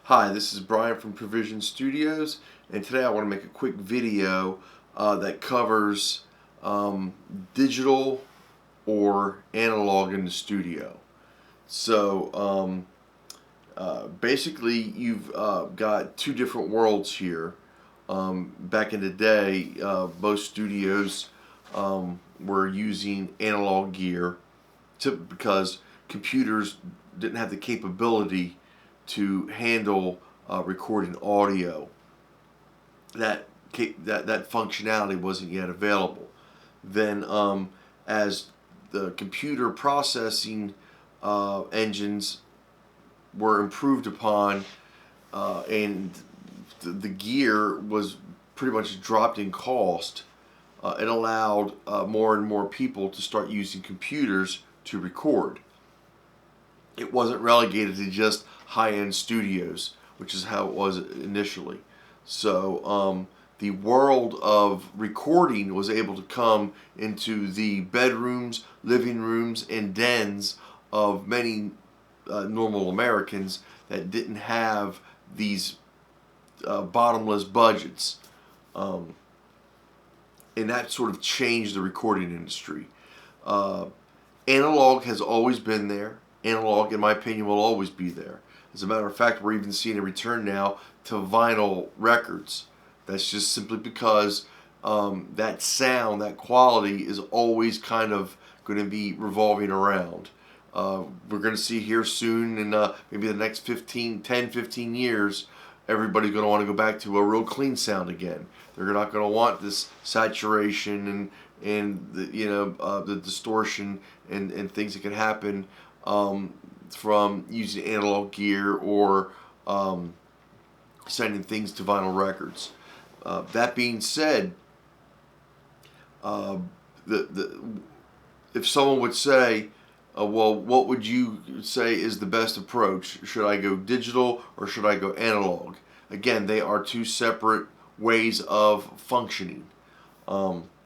Hi, this is Brian from Provision Studios, and today I want to make a quick video that covers digital or analog in the studio. So basically you've got two different worlds here. Back in the day, most studios were using analog gear because computers didn't have the capability to handle recording audio. That functionality wasn't yet available. Then, as the computer processing engines were improved upon, and the gear was pretty much dropped in cost, it allowed more and more people to start using computers to record. It wasn't relegated to just high-end studios, which is how it was initially. So the world of recording was able to come into the bedrooms, living rooms, and dens of many normal Americans that didn't have these bottomless budgets. And that sort of changed the recording industry. Analog has always been there. Analog, in my opinion, will always be there. As a matter of fact, we're even seeing a return now to vinyl records. That's just simply because that sound, that quality is always kind of going to be revolving around. We're going to see here soon in maybe the next 10, 15 years, everybody's going to want to go back to a real clean sound again. They're not going to want this saturation and the distortion and things that can happen from using analog gear or sending things to vinyl records. That being said, if someone would say, well, what would you say is the best approach? Should I go digital or should I go analog? Again, they are two separate ways of functioning. When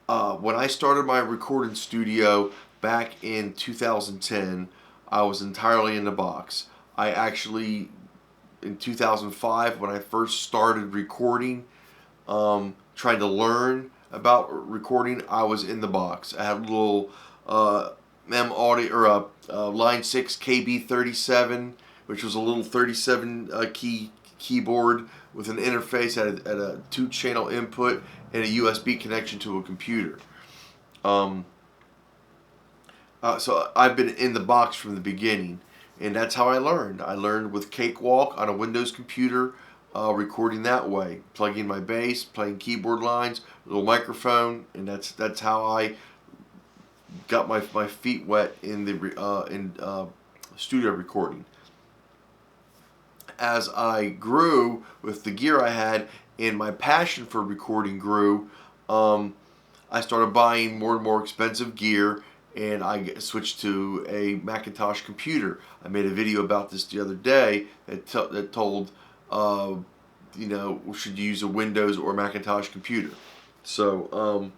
I started my recording studio back in 2010, I was entirely in the box. I actually, in 2005, when I first started recording, trying to learn about recording, I was in the box. I had a little M Audio or a Line 6 KB37, which was a little 37 key keyboard with an interface at a 2-channel input and a USB connection to a computer. So I've been in the box from the beginning, and that's how I learned. I learned with Cakewalk on a Windows computer, recording that way, plugging my bass, playing keyboard lines, a little microphone, and that's how I got my feet wet in the studio recording. As I grew with the gear I had and my passion for recording grew, I started buying more and more expensive gear, and I switched to a Macintosh computer. I made a video about this the other day that told, should you use a Windows or Macintosh computer. So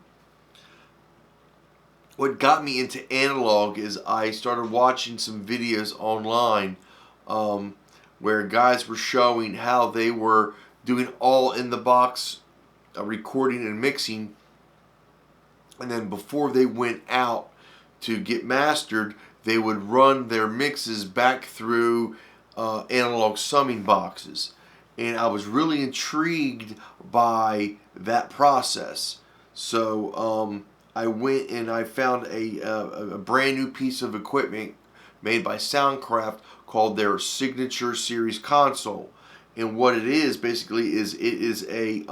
what got me into analog is I started watching some videos online where guys were showing how they were doing all in the box recording and mixing, and then before they went out to get mastered, they would run their mixes back through analog summing boxes. And I was really intrigued by that process. So I went and I found a brand new piece of equipment made by Soundcraft called their Signature Series console. And what it is basically is it is a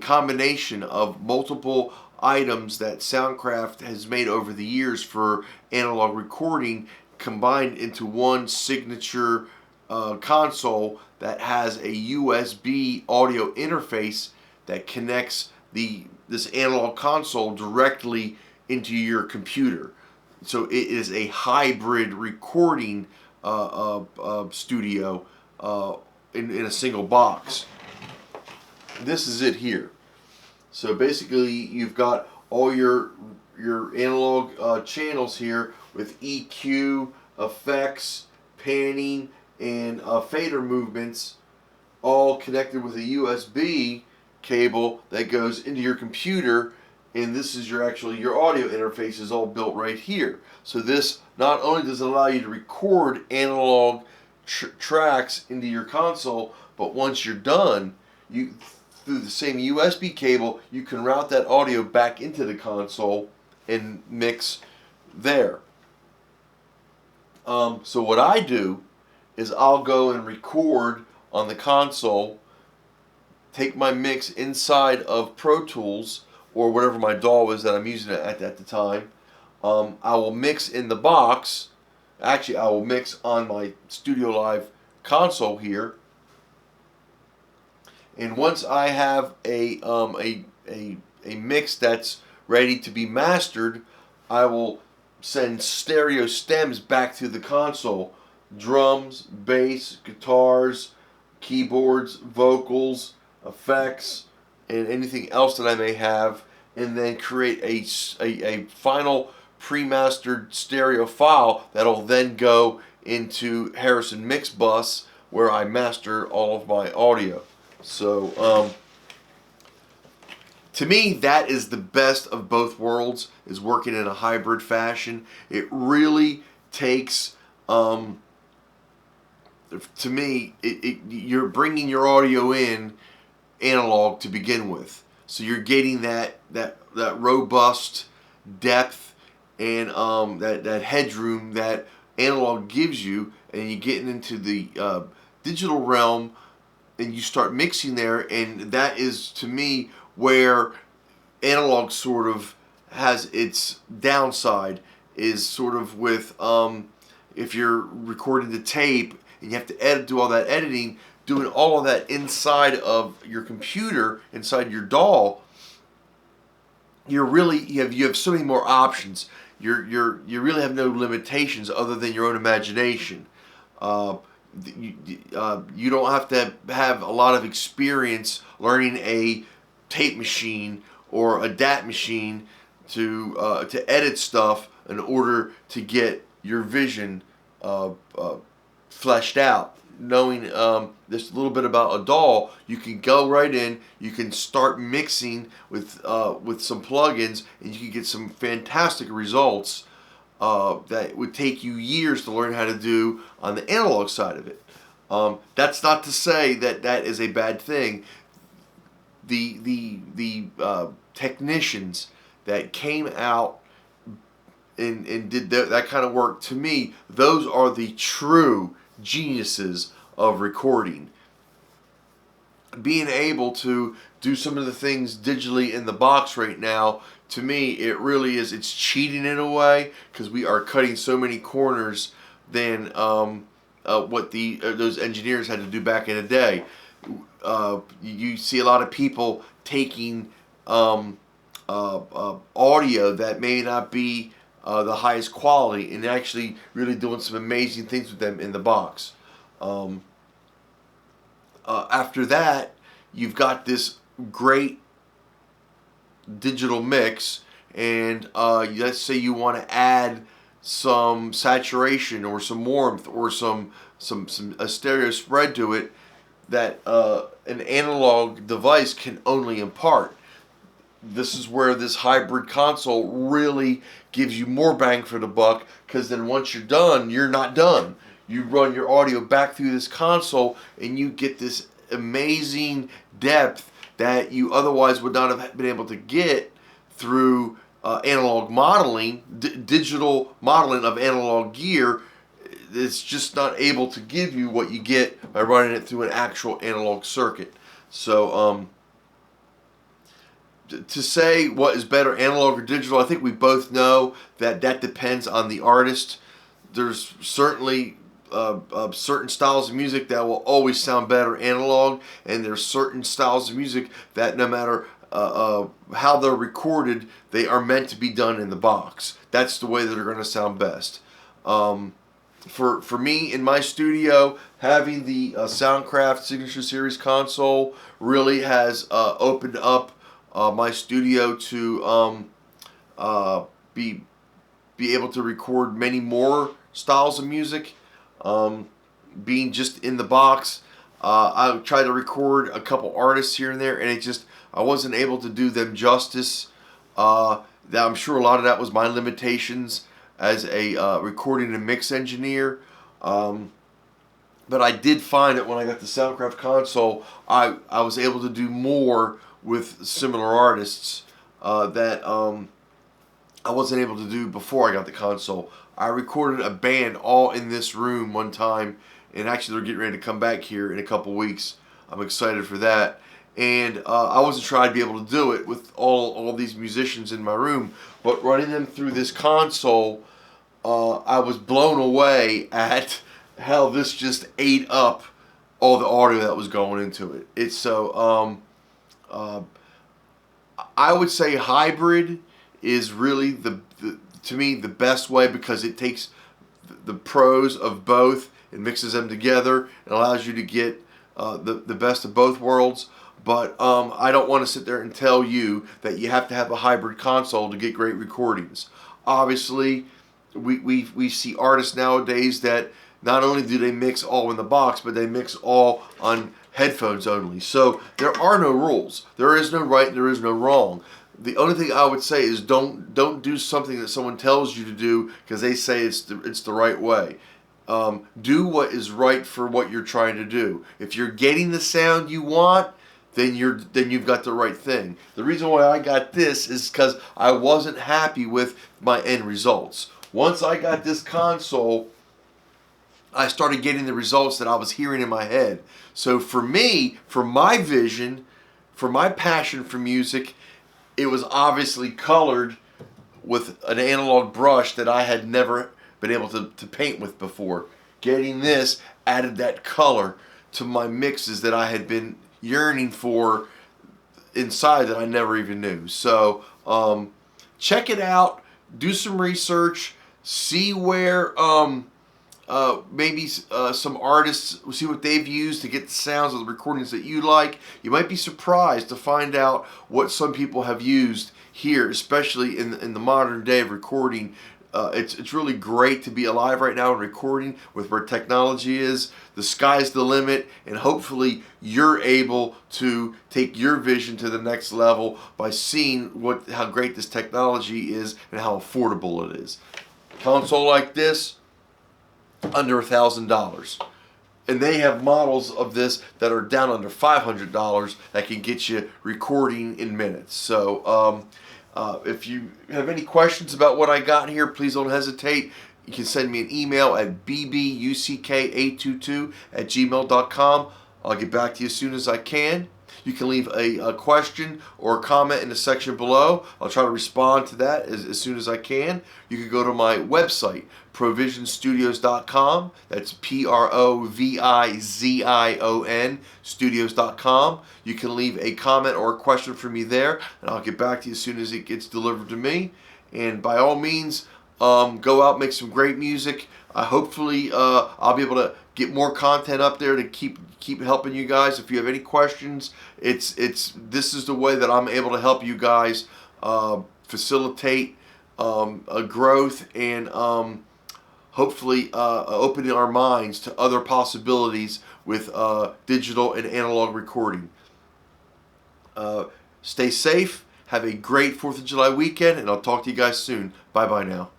combination of multiple items that Soundcraft has made over the years for analog recording, combined into one signature console that has a USB audio interface that connects this analog console directly into your computer. So it is a hybrid recording studio in a single box. This is it here. So basically you've got all your analog channels here with EQ, effects, panning, and fader movements, all connected with a USB cable that goes into your computer. And this is your audio interface is all built right here. So this not only does it allow you to record analog tracks into your console, but once you're done, you through the same USB cable, you can route that audio back into the console and mix there. So what I do is I'll go and record on the console, take my mix inside of Pro Tools or whatever my DAW is that I'm using at the time. I will mix in the box. Actually, I will mix on my Studio Live console here. And once I have a mix that's ready to be mastered, I will send stereo stems back to the console. Drums, bass, guitars, keyboards, vocals, effects, and anything else that I may have, and then create a final pre-mastered stereo file that'll then go into Harrison Mix Bus, where I master all of my audio. So to me, that is the best of both worlds, is working in a hybrid fashion. It really takes, to me, you're bringing your audio in analog to begin with. So you're getting that robust depth and that headroom that analog gives you, and you're getting into the digital realm, and you start mixing there, and that is, to me, where analog sort of has its downside, is sort of with if you're recording the tape and you have to do all that editing, doing all of that inside of your computer, inside your DAW, you have so many more options. You really have no limitations other than your own imagination. You don't have to have a lot of experience learning a tape machine or a DAT machine to edit stuff in order to get your vision fleshed out. Knowing just a little bit about a DAW, you can go right in, you can start mixing with some plugins, and you can get some fantastic results that would take you years to learn how to do on the analog side of it. That's not to say that that is a bad thing. The technicians that came out and did that kind of work, to me, those are the true geniuses of recording. Being able to do some of the things digitally in the box right now, to me, it really is, it's cheating in a way, because we are cutting so many corners than what those engineers had to do back in the day. You see a lot of people taking audio that may not be the highest quality, and actually really doing some amazing things with them in the box. After that, you've got this great digital mix, and let's say you want to add some saturation or some warmth or a stereo spread to it that an analog device can only impart. This is where this hybrid console really gives you more bang for the buck, because then once you're done, you're not done. You run your audio back through this console, and you get this amazing depth that you otherwise would not have been able to get through analog modeling, digital modeling of analog gear. It's just not able to give you what you get by running it through an actual analog circuit. So to say what is better, analog or digital, I think we both know that depends on the artist. There's certainly certain styles of music that will always sound better analog, and there's certain styles of music that no matter how they're recorded, they are meant to be done in the box. That's the way that they're going to sound best. For me, in my studio, having the Soundcraft Signature Series console really has opened up my studio to be able to record many more styles of music. being just in the box. I tried to record a couple artists here and there, and I wasn't able to do them justice. That I'm sure a lot of that was my limitations as a recording and mix engineer. But I did find that when I got the Soundcraft console, I was able to do more with similar artists that I wasn't able to do before I got the console. I recorded a band all in this room one time, and actually they're getting ready to come back here in a couple weeks. I'm excited for that. And I wasn't sure I'd be able to do it with all these musicians in my room, but running them through this console, I was blown away at how this just ate up all the audio that was going into it. It's so I would say hybrid is really to me the best way, because it takes the pros of both and mixes them together and allows you to get the best of both worlds. But I don't want to sit there and tell you that you have to have a hybrid console to get great recordings. Obviously, we see artists nowadays that not only do they mix all in the box, but they mix all on headphones only. So there are no rules. There is no right, there is no wrong. The only thing I would say is don't do something that someone tells you to do because they say it's the right way. Do what is right for what you're trying to do. If you're getting the sound you want, then you've got the right thing. The reason why I got this is because I wasn't happy with my end results. Once I got this console, I started getting the results that I was hearing in my head. So for me, for my vision, for my passion for music, it was obviously colored with an analog brush that I had never been able to paint with before. Getting this added that color to my mixes that I had been yearning for inside that I never even knew. So check it out, do some research, see where maybe some artists, see what they've used to get the sounds of the recordings that you like. You might be surprised to find out what some people have used here, especially in the modern day of recording. It's really great to be alive right now and recording with where technology is. The sky's the limit, and hopefully you're able to take your vision to the next level by seeing how great this technology is and how affordable it is. Console like this, under $1,000. And they have models of this that are down under $500 that can get you recording in minutes. So if you have any questions about what I got here, please don't hesitate. You can send me an email at bbuck822@gmail.com. I'll get back to you as soon as I can. You can leave a question or a comment in the section below. I'll try to respond to that as soon as I can. You can go to my website, provisionstudios.com. That's PROVIZION studios.com. You can leave a comment or a question for me there, and I'll get back to you as soon as it gets delivered to me. And by all means, go out, make some great music. Hopefully, I'll be able to get more content up there to keep helping you guys. If you have any questions, this is the way that I'm able to help you guys facilitate a growth and hopefully opening our minds to other possibilities with digital and analog recording. Stay safe. Have a great 4th of July weekend, and I'll talk to you guys soon. Bye-bye now.